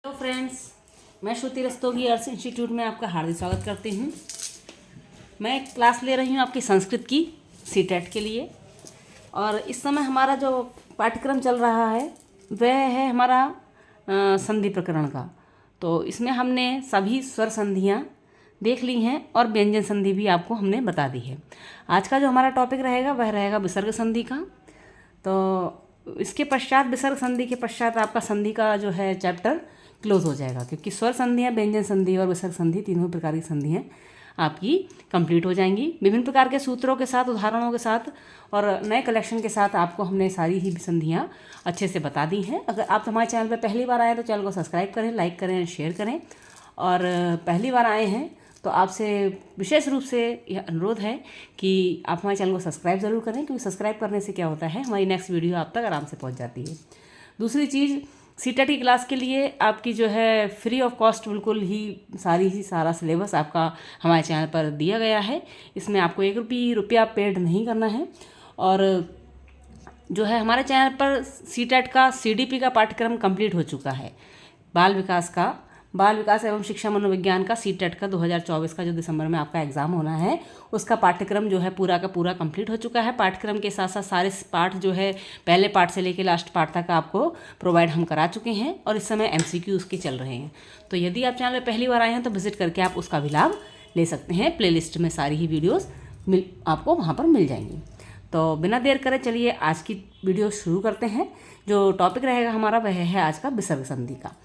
Hello friends, मैं श्रुति रस्तोगी अर्थ institute में आपका हार्दिक स्वागत करती हूँ। मैं एक क्लास ले रही हूँ आपकी संस्कृत की सीटेट के लिए। और इस समय हमारा जो पाठ्यक्रम चल रहा है वह है हमारा संधि प्रकरण का। तो इसमें हमने सभी स्वर संधियाँ देख ली हैं और व्यंजन संधि भी आपको हमने बता दी है। आज का जो हमारा टॉपिक रहेगा वह रहेगा विसर्ग संधि का। तो इसके पश्चात विसर्ग संधि के पश्चात आपका संधि का जो है चैप्टर क्लोज हो जाएगा, क्योंकि स्वर संधियाँ, व्यंजन संधि और विसर्ग संधि तीनों प्रकार की संधियाँ आपकी कंप्लीट हो जाएंगी। विभिन्न प्रकार के सूत्रों के साथ, उदाहरणों के साथ और नए कलेक्शन के साथ आपको हमने सारी ही संधियाँ अच्छे से बता दी हैं। अगर आप हमारे चैनल पर पहली बार आए तो चैनल को सब्सक्राइब करें, लाइक करें, शेयर करें। और पहली बार आए हैं तो आपसे विशेष रूप से यह अनुरोध है कि आप हमारे चैनल को सब्सक्राइब ज़रूर करें, क्योंकि सब्सक्राइब करने से क्या होता है, हमारी नेक्स्ट वीडियो आप तक आराम से पहुंच जाती है। दूसरी चीज़, सीटेट की क्लास के लिए आपकी जो है फ्री ऑफ कॉस्ट बिल्कुल ही सारा सिलेबस आपका हमारे चैनल पर दिया गया है। इसमें आपको ₹1 पेड नहीं करना है। और जो है हमारे चैनल पर सीटेट का CDP का पाठ्यक्रम कंप्लीट हो चुका है। बाल विकास एवं शिक्षा मनोविज्ञान का सीटेट का 2024 का जो दिसंबर में आपका एग्ज़ाम होना है, उसका पाठ्यक्रम जो है पूरा का पूरा कंप्लीट हो चुका है। पाठ्यक्रम के साथ साथ सारे पाठ जो है पहले पार्ट से लेकर लास्ट पार्ट तक आपको प्रोवाइड हम करा चुके हैं और इस समय MCQ उसके चल रहे हैं। तो यदि आप चैनल पर पहली बार आए हैं तो विजिट करके आप उसका भी लाभ ले सकते हैं। प्लेलिस्ट में सारी ही वीडियोज़ आपको वहाँ पर मिल जाएंगी। तो बिना देर करे चलिए आज की वीडियो शुरू करते हैं। जो टॉपिक रहेगा हमारा वह है आज का विसर्ग संधि का।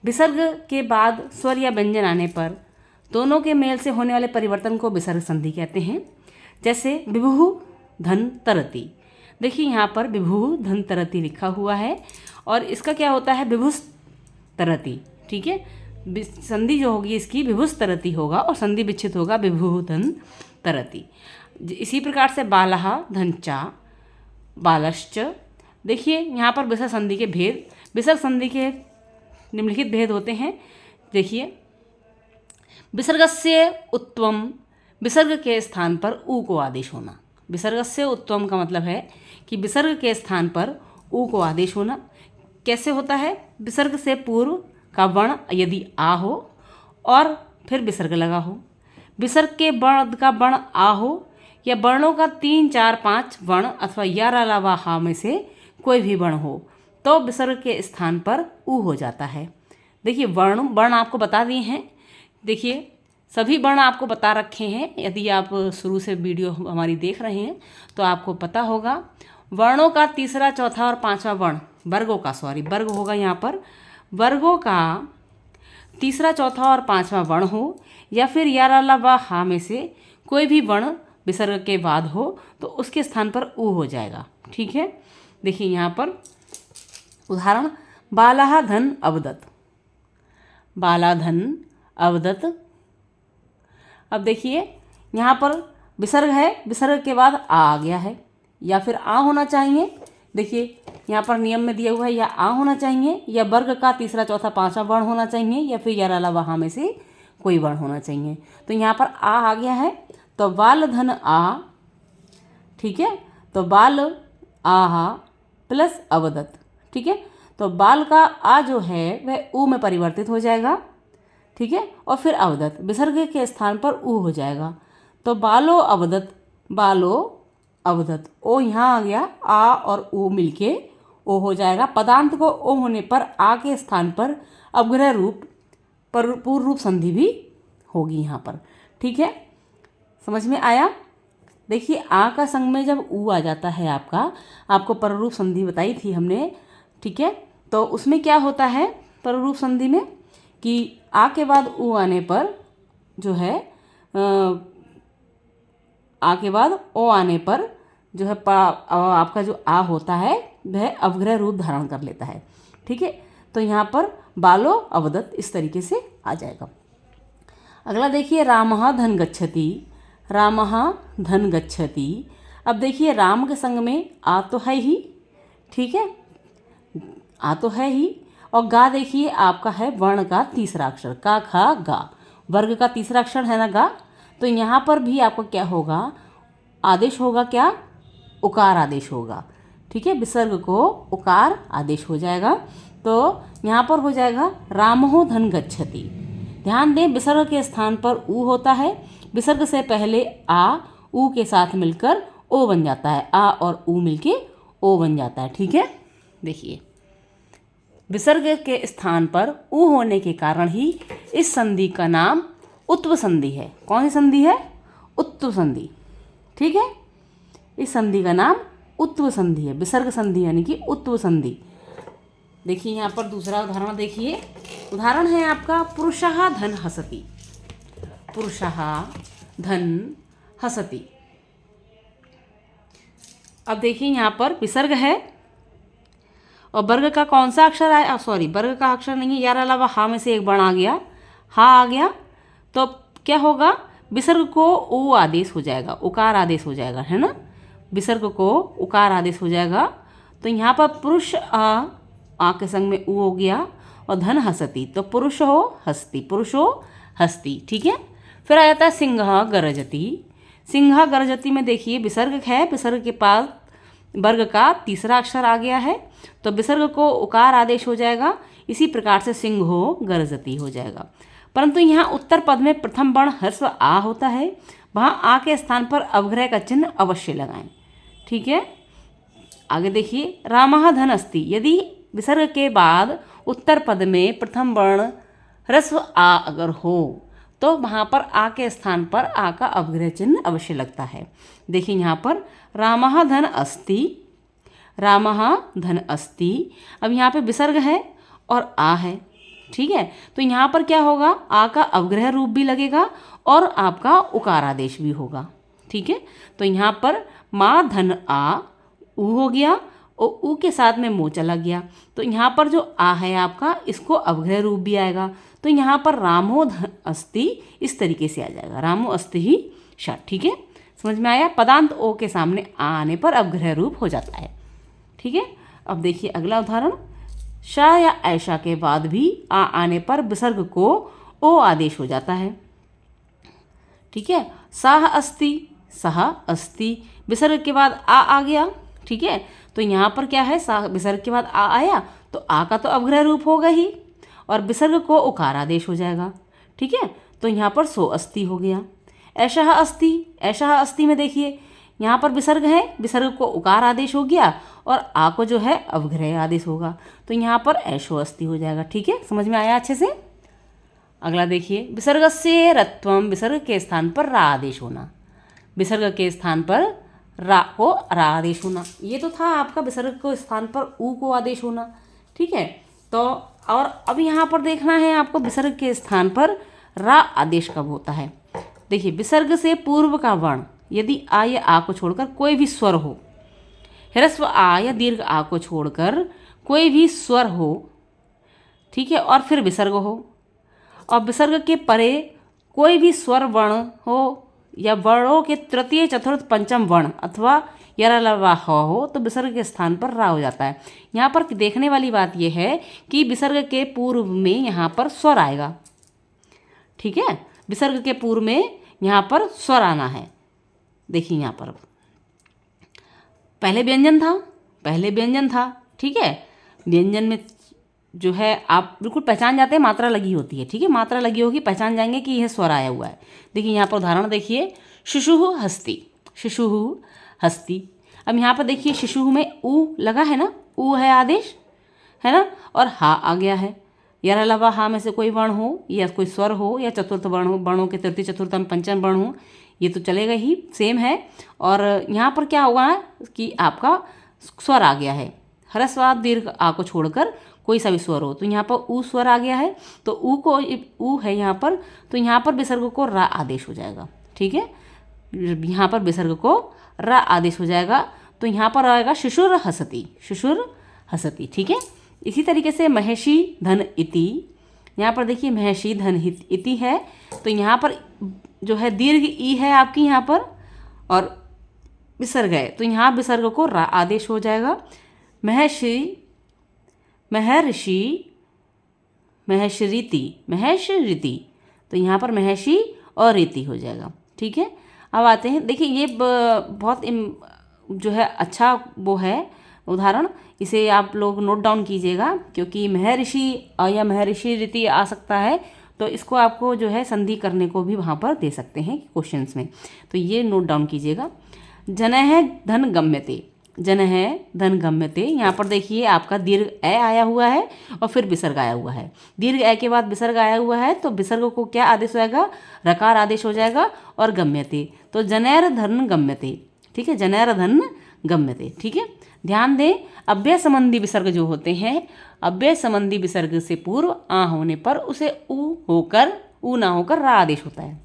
विसर्ग के बाद स्वर या व्यंजन आने पर दोनों के मेल से होने वाले परिवर्तन को विसर्ग संधि कहते हैं। जैसे विभुः धन तरति, देखिए यहाँ पर विभुः धन तरति लिखा हुआ है और इसका क्या होता है, विभुस् तरति। ठीक है, संधि जो होगी इसकी विभुस् तरति होगा और संधि विच्छेद होगा विभुः धन तरति। इसी प्रकार से बालः धनचा बालश्च, देखिए यहाँ पर विसर्ग संधि के भेद, विसर्ग संधि के निम्नलिखित भेद होते हैं। देखिए, विसर्गस्य उत्वम, विसर्ग के स्थान पर उ को आदेश होना। विसर्गस्य उत्वम का मतलब है कि विसर्ग के स्थान पर उ को आदेश होना। कैसे होता है, विसर्ग से पूर्व का वर्ण यदि आ हो और फिर विसर्ग लगा हो, विसर्ग के वर्ण का वर्ण आ हो या वर्णों का 3, 4, 5 वर्ण अथवा या अलावा हा में से कोई भी वर्ण हो तो विसर्ग के स्थान पर उ हो जाता है। देखिए वर्ण आपको बता दिए हैं। देखिए सभी वर्ण आपको बता रखे हैं। यदि आप शुरू से वीडियो हमारी देख रहे हैं तो आपको पता होगा। वर्णों का तीसरा, चौथा और पांचवा वर्ण, वर्ग होगा यहाँ पर। वर्गों का तीसरा, चौथा और पांचवा वर्ण हो या फिर या अलावा हा में से कोई भी वर्ण विसर्ग के बाद हो तो उसके स्थान पर उ हो जाएगा। ठीक है, देखिए यहाँ पर उदाहरण, बालः धन अवदत्, बाला धन अवदत्। अब देखिए यहाँ पर विसर्ग है, विसर्ग के बाद आ गया है या फिर आ होना चाहिए। देखिए यहाँ पर नियम में दिया हुआ है या आ होना चाहिए या वर्ग का तीसरा, चौथा, पांचवा वर्ण होना चाहिए या फिर या अलावा हा में से कोई वर्ण होना चाहिए। तो यहाँ पर आ गया है तो बाल धन आ। ठीक है, तो बाल आहा प्लस अवदत्। ठीक है, तो बाल का आ जो है वह उ में परिवर्तित हो जाएगा। ठीक है, और फिर अवदत् विसर्ग के स्थान पर उ हो जाएगा। तो बालो अवदत्, बालो अवदत्, ओ यहाँ आ गया, आ और उ मिलके ओ हो जाएगा। पदांत को ओ होने पर आ के स्थान पर अपग्रह रूप पर पूर्व रूप संधि भी होगी यहाँ पर। ठीक है, समझ में आया। देखिए आ का संग में जब उ आ जाता है आपको पररूप संधि बताई थी हमने। ठीक है, तो उसमें क्या होता है पररूप संधि में कि आ के बाद उ आने पर जो है आ के बाद ओ आने पर जो है आपका जो आ होता है वह अवग्रह रूप धारण कर लेता है। ठीक है, तो यहाँ पर बालो अवदत् इस तरीके से आ जाएगा। अगला देखिए, रामः धन गच्छति, रामः धन गच्छति। अब देखिए राम के संग में आ तो है ही। ठीक है, आ तो है ही। और गा देखिए आपका है वर्ण का तीसरा अक्षर, का खा गा, वर्ग का तीसरा अक्षर है ना गा। तो यहाँ पर भी आपको क्या होगा, आदेश होगा क्या, उकार आदेश होगा। ठीक है, विसर्ग को उकार आदेश हो जाएगा। तो तो यहाँ पर हो जाएगा रामो धन गच्छति। ध्यान दें विसर्ग के स्थान पर ऊ होता है, विसर्ग से पहले आ ऊ के साथ मिलकर ओ बन जाता है, आ और ऊ मिलके ओ बन जाता है। ठीक है, देखिए विसर्ग के स्थान पर ऊ होने के कारण ही इस संधि का नाम उत्व संधि है। कौन सी संधि है? उत्व संधि। ठीक है, इस संधि का नाम उत्व संधि है, विसर्ग संधि यानी कि उत्व संधि। देखिए यहाँ पर दूसरा उदाहरण देखिए, उदाहरण है आपका पुरुषः धन हसति। पुरुषः धन हसति। अब देखिए यहाँ पर विसर्ग है और वर्ग का कौन सा अक्षर आया? सॉरी, वर्ग का अक्षर नहीं है, यार अलावा हा में से एक वर्ण आ गया, हा आ गया, तो क्या होगा? विसर्ग को ऊ आदेश हो जाएगा, उकार आदेश हो जाएगा, है ना। विसर्ग को उकार आदेश हो जाएगा। तो यहाँ पर पुरुष आ के संग में ऊ हो गया और धन हसती, तो पुरुष हो हस्ती, पुरुष हो हस्ती। ठीक है, फिर आ जाता है सिंह गरजती। सिंह गरजती में देखिए विसर्ग है, विसर्ग के पास वर्ग का तीसरा अक्षर आ गया है, तो विसर्ग को उकार आदेश हो जाएगा। इसी प्रकार से सिंहो गरजती हो जाएगा। परंतु यहाँ उत्तर पद में प्रथम वर्ण ह्रस्व आ होता है, वहाँ आ के स्थान पर अवग्रह का चिन्ह अवश्य लगाएं। ठीक है, आगे देखिए रामः धन अस्ति। यदि विसर्ग के बाद उत्तर पद में प्रथम वर्ण ह्रस्व आ अगर हो तो वहाँ पर आ के स्थान पर आ का अवग्रह चिन्ह अवश्य लगता है। देखिए यहाँ पर रामः धन अस्ति, रामः धन अस्ति। अब यहाँ पे विसर्ग है और आ है। ठीक है, तो यहाँ पर क्या होगा? आ का अवग्रह रूप भी लगेगा और आपका उकार आदेश भी होगा। ठीक है, तो यहाँ पर माँ धन आ ऊ हो गया और ऊ के साथ में मो चला गया, तो यहाँ पर जो आ है आपका इसको अवग्रह रूप भी आएगा। तो यहाँ पर रामो धन अस्ति इस तरीके से आ जाएगा, रामो अस्ति ही षट। ठीक है, समझ में आया? पदांत ओ के सामने आ आने पर अवग्रह रूप हो जाता है। ठीक है, अब देखिए अगला उदाहरण, शा या ऐशा के बाद भी आ आने पर विसर्ग को ओ आदेश हो जाता है। ठीक है, साह अस्ति, सह अस्ति, विसर्ग के बाद आ गया। ठीक है, तो यहाँ पर क्या है? साह विसर्ग के बाद आ आया तो आ का तो अवग्रह रूप होगा ही और विसर्ग को उकार आदेश हो जाएगा। ठीक है, तो यहाँ पर सो अस्ति हो गया। ऐशः अस्ति, ऐशः अस्ति में देखिए यहाँ पर विसर्ग है, विसर्ग को उकार आदेश हो गया और आ को जो है अवग्रह आदेश होगा, तो यहाँ पर ऐशो अस्ति हो जाएगा। ठीक है, समझ में आया अच्छे से? अगला देखिए विसर्गस्य रत्वम, विसर्ग के स्थान पर रा आदेश होना, विसर्ग के स्थान पर रा को रा आदेश होना। ये तो था आपका विसर्ग को स्थान पर ऊ को आदेश होना। ठीक है, तो और अब यहाँ पर देखना है आपको विसर्ग के स्थान पर रा आदेश कब होता है। देखिए विसर्ग से पूर्व का वर्ण यदि आ या आ को छोड़कर कोई भी स्वर हो, ह्रस्व आ या दीर्घ आ को छोड़कर कोई भी स्वर हो, ठीक है, और फिर विसर्ग हो, और विसर्ग के परे कोई भी स्वर वर्ण हो या वर्णों के तृतीय चतुर्थ पंचम वर्ण अथवा यरलवा हो तो विसर्ग के स्थान पर रा हो जाता है। यहाँ पर देखने वाली बात यह है कि विसर्ग के पूर्व में यहाँ पर स्वर आएगा। ठीक है, विसर्ग के पूर्व में यहाँ पर स्वर आना है। देखिए यहाँ पर पहले व्यंजन था। ठीक है, व्यंजन में जो है आप बिल्कुल पहचान जाते हैं, मात्रा लगी होती है। ठीक है, मात्रा लगी होगी, पहचान जाएंगे कि यह स्वर आया हुआ है। देखिए यहाँ पर उदाहरण देखिए, शिशुः हस्ति, शिशुः हस्ति। अब यहाँ पर देखिए शिशुः में ऊ लगा है ना, ऊ है आदेश, है ना, और हा आ गया है। यार अलावा हा में से कोई वर्ण हो या कोई स्वर हो या चतुर्थ वर्ण हो, वर्णों के तृतीय चतुर्थम पंचम वर्ण हो, ये तो चलेगा ही, सेम है। और यहाँ पर क्या होगा कि आपका स्वर आ गया है, ह्रस्व दीर्घ आ को छोड़कर कोई सा भी स्वर हो, तो यहाँ पर ऊ स्वर आ गया है, तो ऊ को ऊ है यहाँ पर, तो यहाँ पर विसर्ग को रा आदेश हो जाएगा। ठीक है, यहाँ पर विसर्ग को रा आदेश हो जाएगा, तो यहाँ पर आएगा शिशुर हसती, शिशुर हसती। ठीक है, इसी तरीके से महेशी धन इति, यहाँ पर देखिए महेशी धन इति है, तो यहाँ पर जो है दीर्घ ई है आपकी यहाँ पर और विसर्ग है, तो यहाँ विसर्ग को रा आदेश हो जाएगा। महर्षि, महेशरीति, तो यहाँ पर महेशी और रीति हो जाएगा। ठीक है, अब आते हैं, देखिए ये बहुत जो है अच्छा वो है उदाहरण, इसे आप लोग नोट डाउन कीजिएगा, क्योंकि महर्षि या महर्षि रीति आ सकता है, तो इसको आपको जो है संधि करने को भी वहाँ पर दे सकते हैं क्वेश्चंस में, तो ये नोट डाउन कीजिएगा। जनः धन गम्यते, जनः धन गम्यते, यहाँ पर देखिए आपका दीर्घ ए आया हुआ है और फिर विसर्ग आया हुआ है। दीर्घ ए के बाद विसर्ग आया हुआ है, तो विसर्ग को क्या आदेश हो जाएगा, रकार आदेश हो जाएगा, और गम्यते, तो जनैर धन गम्यते, ठीक है, जनैर धन गम्यते, ठीक है। ध्यान दें, अव्यय संबंधी विसर्ग जो होते हैं, अव्यय संबंधी विसर्ग से पूर्व आ होने पर उसे उ ना होकर रा आदेश होता है।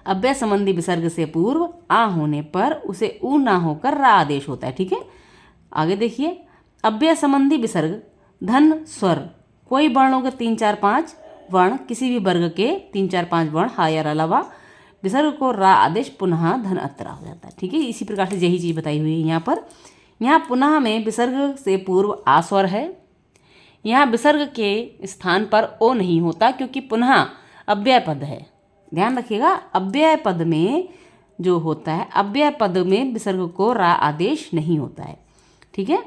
अव्यय संबंधी विसर्ग से पूर्व आ होने पर उसे उ ना होकर रा आदेश होता है, ठीक है। आगे देखिए, अव्यय संबंधी विसर्ग धन स्वर, कोई वर्णों के 3 4 5 वर्ण, किसी भी वर्ग के 3 4 5 वर्ण हा या अलावा विसर्ग को रा आदेश पुनः धन अत्रा हो जाता है, ठीक है। इसी प्रकार से यही चीज़ बताई हुई है यहाँ पर। यहाँ पुनः में विसर्ग से पूर्व आ स्वर है, यहाँ विसर्ग के स्थान पर ओ नहीं होता, क्योंकि पुनः अव्यय पद है। ध्यान रखिएगा, अव्यय पद में जो होता है, अव्यय पद में विसर्ग को रा आदेश नहीं होता है, ठीक है,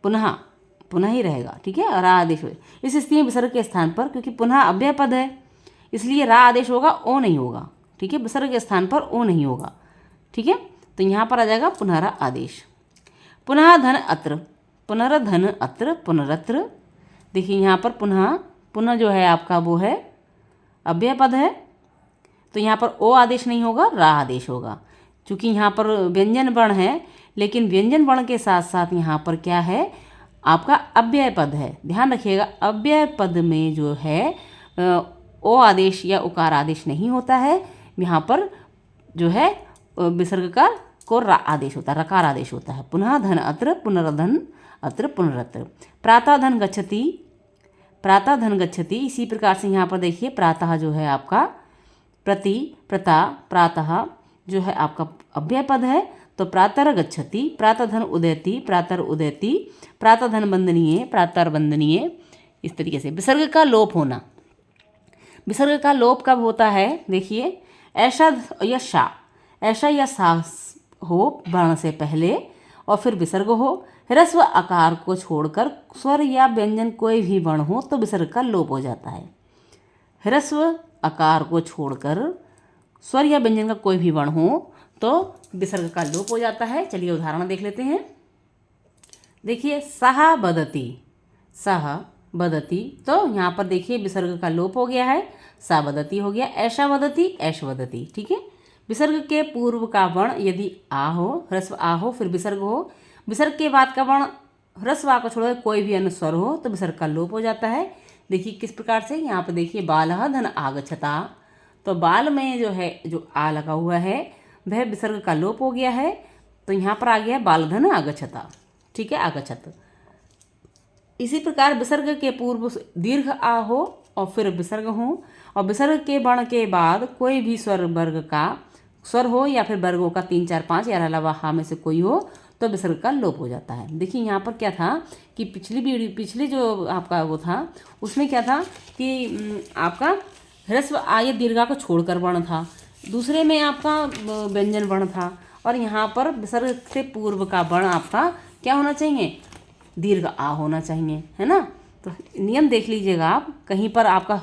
पुनः ही रहेगा, ठीक है, रा आदेश हो। इस स्थिति में विसर्ग के स्थान पर, क्योंकि पुनः अव्यय पद है इसलिए रा आदेश होगा, ओ नहीं होगा, ठीक है, विसर्ग के स्थान पर ओ नहीं होगा, ठीक है। तो यहाँ पर आ जाएगा पुनरा आदेश। पुनः धन अत्र, पुनर्धन अत्र, पुनरत्र, देखिए यहाँ पर पुनः जो है आपका वो है अव्यय पद है, तो यहाँ पर ओ आदेश नहीं होगा, रा आदेश होगा। चूँकि यहाँ पर व्यंजन वर्ण है, लेकिन व्यंजन वर्ण के साथ साथ यहाँ पर क्या है, आपका अव्यय पद है। ध्यान रखिएगा, अव्यय पद में जो है ओ आदेश या उकार आदेश नहीं होता है, यहाँ पर जो है विसर्ग का को रा आदेश होता है, रकार आदेश होता है। पुनः धन अत्र, पुनर्धन अत्र, पुनरत्र। प्रातः धन गच्छति, प्रातः धन गच्छति, इसी प्रकार से यहाँ पर देखिए प्रातः जो है आपका प्रति, प्रता, प्रातः जो है आपका अव्यय पद है, तो प्रातर गच्छति, प्रातः धन उदयति, प्रातर उदयति, प्रातः धन वंदनीय, प्रातर वंदनीय। इस तरीके से विसर्ग का लोप होना, विसर्ग का लोप कब होता है, देखिए, ऐसा या सा, ऐसा या सा हो वर्ण से पहले और फिर विसर्ग हो, ह्रस्व आकार को छोड़कर स्वर या व्यंजन कोई भी वर्ण हो तो विसर्ग का लोप हो जाता है। ह्रस्व आकार को छोड़कर स्वर या व्यंजन का कोई भी वर्ण हो तो विसर्ग का लोप हो जाता है। चलिए उदाहरण देख लेते हैं। देखिए, सहा बदती, सह बदती, तो यहाँ पर देखिए विसर्ग का लोप हो गया है, सा बदती हो गया, ऐशा बदती, ऐश बदती, ठीक है। विसर्ग के पूर्व का वर्ण यदि आ हो, ह्रस्व आ हो, फिर विसर्ग हो, विसर्ग के बाद का वर्ण ह्रस्व आ को छोड़कर कोई भी अन्य स्वर हो तो विसर्ग का लोप हो जाता है। देखिए किस प्रकार से, यहाँ पर देखिए बालः धन आगच्छता, तो बाल में जो है जो आ लगा हुआ है वह विसर्ग का लोप हो गया है, तो यहाँ पर आ गया बाल धन आगच्छता, ठीक है, आगच्छत। इसी प्रकार विसर्ग के पूर्व दीर्घ आ हो और फिर विसर्ग हो, और विसर्ग के वर्ण के बाद कोई भी स्वर वर्ग का स्वर हो या फिर वर्गों का 3 4 5 या अलावा हा में से कोई हो तो विसर्ग का लोप हो जाता है। देखिए यहाँ पर क्या था कि पिछली जो आपका वो था उसमें क्या था कि आपका ह्रस्व आय दीर्घा को छोड़कर वर्ण था, दूसरे में आपका व्यंजन वर्ण था, और यहाँ पर विसर्ग से पूर्व का वर्ण आपका क्या होना चाहिए, दीर्घ आ होना चाहिए, है ना। तो नियम देख लीजिएगा आप, कहीं पर आपका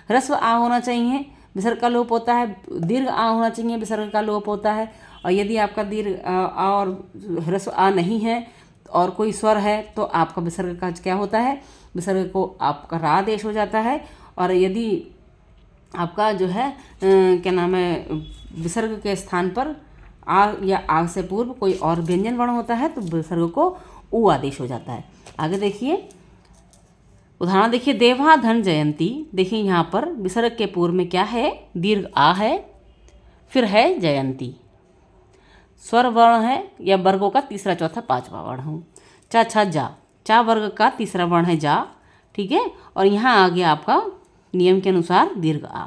ह्रस्व आ होना चाहिए, विसर्ग का लोप होता है, दीर्घ आ होना चाहिए, विसर्ग का लोप होता है, और यदि आपका दीर्घ आ और ह्रस्व आ नहीं है और कोई स्वर है तो आपका विसर्ग का क्या होता है, विसर्ग को आपका रा आदेश हो जाता है। और यदि आपका जो है क्या नाम है, विसर्ग के स्थान पर आ या आ से पूर्व कोई और व्यंजन वर्ण होता है तो विसर्ग को उ आदेश हो जाता है। आगे देखिए उदाहरण देखिए, देवा धन जयंती, देखिए यहाँ पर विसर्ग के पूर्व में क्या है, दीर्घ आ है, फिर है जयंती, स्वर वर्ण है या वर्गों का तीसरा चौथा पांचवा वर्ण हो, चा छा जा, चा वर्ग का तीसरा वर्ण है जा, ठीक है, और यहाँ आ गया आपका नियम के अनुसार दीर्घ आ,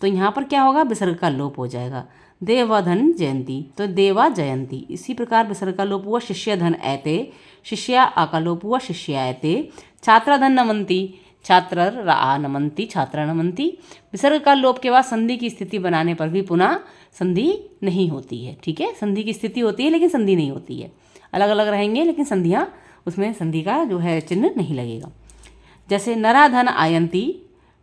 तो यहाँ पर क्या होगा, विसर्ग का लोप हो जाएगा। देवधन जयंती, तो देवा जयंती। इसी प्रकार विसर्ग का लोप हुआ, शिष्य धन ऐते, शिष्या आ का लोप हुआ, शिष्यायते। छात्र धन नमंती, छात्र रा नमंती, छात्रा नमंती। विसर्ग का लोप के बाद संधि की स्थिति बनाने पर भी पुनः संधि नहीं होती है, ठीक है, संधि की स्थिति होती है लेकिन संधि नहीं होती है। अलग अलग रहेंगे, लेकिन संधियाँ उसमें संधि का जो है चिन्ह नहीं लगेगा। जैसे नरा धन आयंती,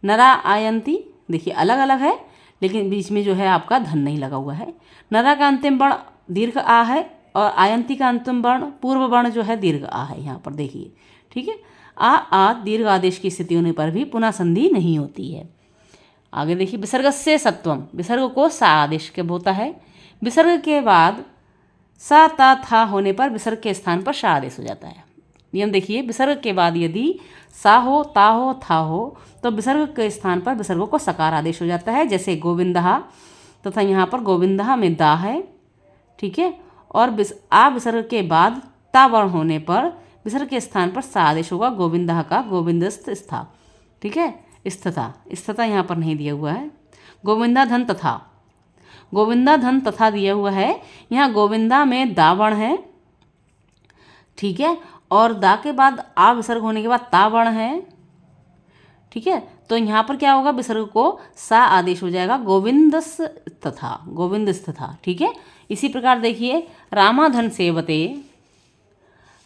नरा आयंती देखिए अलग अलग है, लेकिन बीच में जो है आपका धन नहीं लगा हुआ है। नरा का अंतिम वर्ण दीर्घ आ है और आयंती का अंतिम वर्ण पूर्व वर्ण जो है दीर्घ आ है, यहाँ पर देखिए, ठीक है। आ दीर्घ आदेश की स्थिति होने पर भी पुनः संधि नहीं होती है। आगे देखिए, विसर्ग से सत्वम, विसर्ग को सा आदेश के होता है। विसर्ग के बाद सा ता था होने पर विसर्ग के स्थान पर शा आदेश हो जाता है। नियम देखिए, विसर्ग के बाद यदि सा हो, ता हो, था हो तो विसर्ग के स्थान पर विसर्गों को सकार आदेश हो जाता है। जैसे गोविंदहा तथा यहाँ पर गोविंदहा में दा है, ठीक है। और आ विसर्ग के बाद ता वर्ण होने पर विसर्ग के स्थान पर सा आदेश होगा। गोविंदहा का गोविंदस्थ स्था, ठीक है। स्थता, स्थता यहाँ पर नहीं दिया हुआ है। गोविंदा धन तथा, गोविंदा धन तथा दिया हुआ है। यहाँ गोविंदा में दा वर्ण है, ठीक है, और दा के बाद आ विसर्ग होने के बाद ता वर्ण है, ठीक है। तो यहाँ पर क्या होगा, विसर्ग को सा आदेश हो जाएगा, गोविंदस तथा, गोविंदस तथा, ठीक है। इसी प्रकार देखिए, रामाधन सेवते,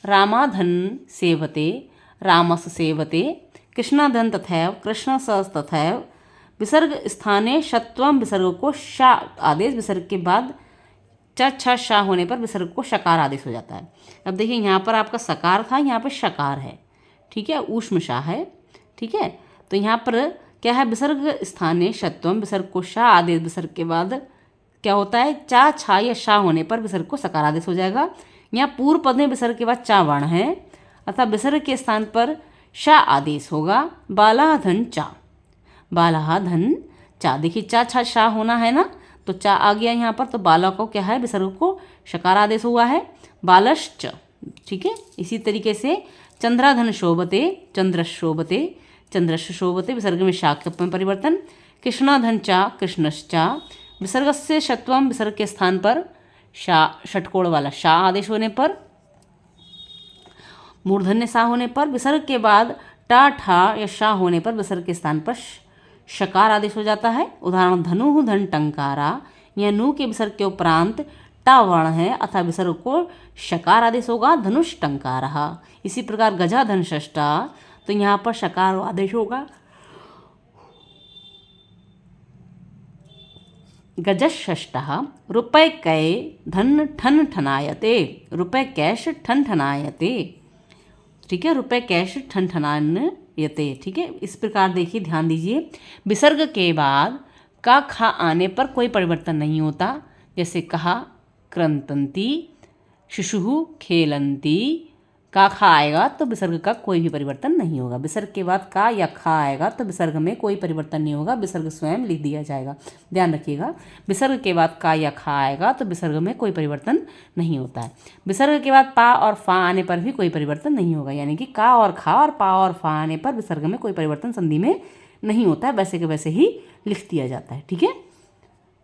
रामाधन सेवते, रामस सेवते, कृष्णाधन तथैव, कृष्णसस तथैव। विसर्ग स्थाने षत्वम, विसर्ग को शा आदेश, विसर्ग के बाद च छ शा होने पर विसर्ग को शकार आदेश हो जाता है। अब देखिए, यहाँ पर आपका सकार था, यहाँ पर शकार है, ठीक है, ऊष्म शा है, ठीक है। तो यहाँ पर क्या है, विसर्ग स्थाने षत्वम, विसर्ग को शा आदेश, विसर्ग के बाद क्या होता है, चा छा या शा होने पर विसर्ग को सकार आदेश हो जाएगा। यहाँ पूर्व पद में विसर्ग के बाद चा वर्ण है, अतः विसर्ग के स्थान पर शा आदेश होगा। बाला धन चा, बाला धन चा, देखिए चा छा शा होना है ना, तो चा आ गया यहाँ पर, तो बाला को क्या है, विसर्ग को शकार आदेश हुआ है, बालश्च, ठीक है। इसी तरीके से चंद्राधन शोभते, चंद्रश शोभते, चंद्रश शोभते, विसर्ग में शा में परिवर्तन। कृष्णाधन चा, कृष्णश्चा, विसर्ग से षत्वम, विसर्ग के स्थान पर शा, षटकोण वाला शा आदेश होने पर, मूर्धन्य सा होने पर, विसर्ग के बाद टा ठा या शा होने पर विसर्ग के स्थान पर शकार आदेश हो जाता है। उदाहरण, धनु धन टंकारा, यह नु के विसर्ग के उपरांत टा वर्ण है, अतः विसर्ग को शकार आदेश होगा, धनुष टंकारहा। इसी प्रकार गजा धन षष्टा, तो यहाँ पर शकार आदेश होगा, गजषष्टः। रुपये कै धन ठन ठनायते, रुपये कैश ठन ठनायते, ठीक है, रुपये कैश ठन ठनायते, ठीक है। इस प्रकार देखिए, ध्यान दीजिए, विसर्ग के बाद का खा आने पर कोई परिवर्तन नहीं होता। जैसे कहा क्रंतंती, शिशु खेलंती, का खा आएगा तो विसर्ग का कोई भी परिवर्तन नहीं होगा। विसर्ग के बाद का या खा आएगा तो विसर्ग में कोई परिवर्तन नहीं होगा, विसर्ग स्वयं लिख दिया जाएगा। ध्यान रखिएगा, विसर्ग के बाद का या खा आएगा तो विसर्ग में कोई परिवर्तन नहीं होता है। विसर्ग के बाद पा और फा आने पर भी कोई परिवर्तन नहीं होगा, यानी कि का और खा और पा और फा आने पर विसर्ग में कोई परिवर्तन संधि में नहीं होता है, वैसे के वैसे ही लिख दिया जाता है, ठीक है।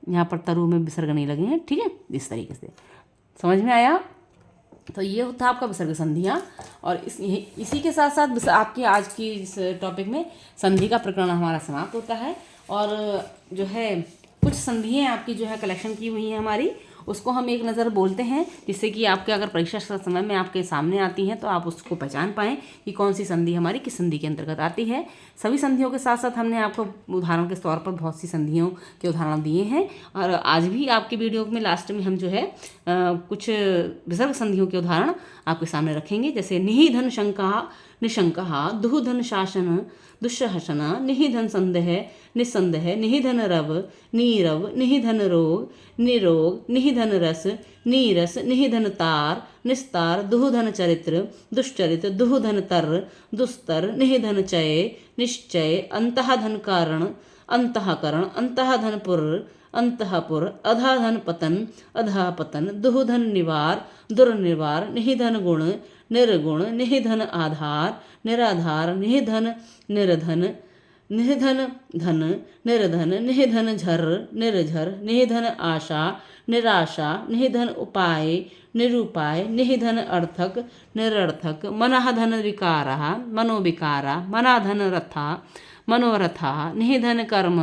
यहाँ पर तरु में विसर्ग नहीं लगे हैं, ठीक है। इस तरीके से समझ में आया। तो ये होता आपका विसर्ग संधियाँ, और इसी के साथ साथ आपकी आज की इस टॉपिक में संधि का प्रकरण हमारा समाप्त होता है। और जो है कुछ संधियाँ आपकी जो है कलेक्शन की हुई हैं हमारी, उसको हम एक नज़र बोलते हैं, जिससे कि आपके अगर परीक्षा समय में आपके सामने आती हैं तो आप उसको पहचान पाएँ कि कौन सी संधि हमारी किस संधि के अंतर्गत आती है। सभी संधियों के साथ साथ हमने आपको उदाहरण के तौर पर बहुत सी संधियों के उदाहरण दिए हैं, और आज भी आपके वीडियो में लास्ट में हम जो है कुछ विसर्ग संधियों के उदाहरण आपके सामने रखेंगे। जैसे निहिधन शंका निशंका, दुहधन शासन दुःशहसन, निहिधन संदेह निस्संदेह, निहिधन रव नीरव, निहिधन रोग निरोग, निहिधन रस नीरस, निहिधन तार निस्तार, दुहधन चरित्र दुश्चरित्र, दुहधन तर दुस्तर, निहिधन चय निश्चय, अंतःधन कारण अंतःकरण, अंतःधन पुर अंतःपुर, अधाधन पतन अधापतन, दुहधन निवार दुर्निवार, निहिधन गुण निर्गुण, निहिधन आधार निराधार, निहिधन निर्धन निहिधन धन निर्धन, निहिधन झर निर्झर, निहिधन आशा निराशा, निहिधन उपाय निरुपाय, निहिधन अर्थक निरर्थक, मनःधन विकारः मनोविकारः, मनाधन रथा मनोरथा, निहिधन कर्म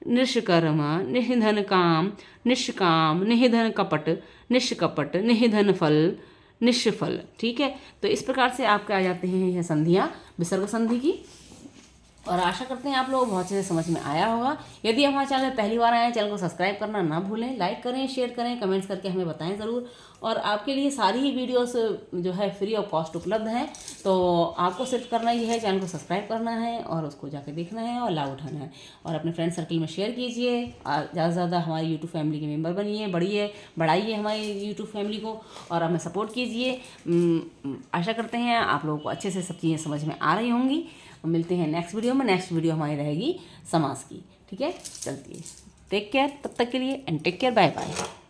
निष्कर्म, निहिधन काम निष्काम, निहिधन कपट निष्कपट, निहिधन फल निश्चय फल। ठीक है, तो इस प्रकार से आपके आ जाते हैं यह संधियाँ विसर्ग संधि की। और आशा करते हैं आप लोगों को बहुत अच्छे से समझ में आया होगा। यदि हमारे चैनल में पहली बार आए हैं, चैनल को सब्सक्राइब करना ना भूलें, लाइक करें, शेयर करें, कमेंट्स करके हमें बताएं ज़रूर। और आपके लिए सारी ही वीडियोस जो है फ्री ऑफ कॉस्ट उपलब्ध हैं, तो आपको सिर्फ करना ही है, चैनल को सब्सक्राइब करना है और उसको जाके देखना है और लाभ उठाना है। और अपने फ्रेंड सर्कल में शेयर कीजिए, ज़्यादा से ज़्यादा हमारी यूट्यूब फैमिली के मेम्बर बनिए, बढ़ाइए हमारी यूट्यूब फैमिली को और हमें सपोर्ट कीजिए। आशा करते हैं आप लोगों को अच्छे से सब चीज़ें समझ में आ रही होंगी। मिलते हैं नेक्स्ट वीडियो में। नेक्स्ट वीडियो हमारी रहेगी समास की। ठीक है, चलती है। टेक केयर तब तक के लिए, and take care, bye bye.